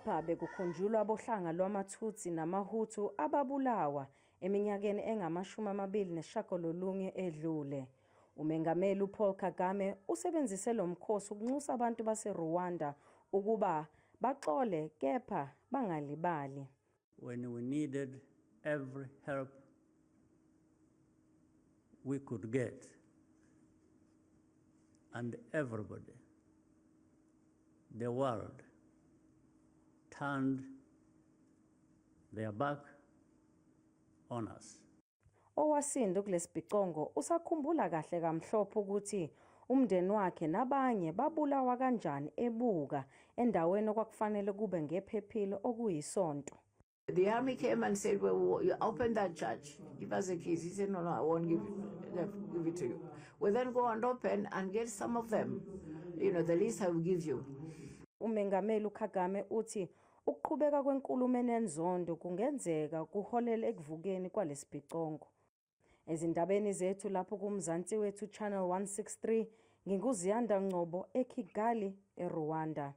Lapha bekukhunjulwa abohlanga lwama-Tutsi nama-Hutu ababulawa eminyakeni engama-29 edlule. Umengameli Paul Kagame usebenzise lo mkhosi ukunxusa abantu base-Rwanda ukuba baxole kepha bangalibali. When we needed every help we could get, and everybody, the world, turned their back on us. Owasinda kulesibhicongo usakhumbula kahle kamhlophe ukuthi umndeni wakhe nabanye babulawa kanjani ebuka endaweni okwakufanele kube ngephephile okuyisonto. The army came and said, well, you open that church, give us the keys. He said, no, I won't give it to you. We then go and open and get some of them, the least I will give you. Umengameli Kagame uthi ukuqhubeka kwenkulumo enenzondo kungenzeka kuholele ekuvukeni kwalesibhicongo. Ezindabeni zethu lapho kumzansi wethu Channel 163 nginguziyanda Ngcobo eKigali, eRwanda.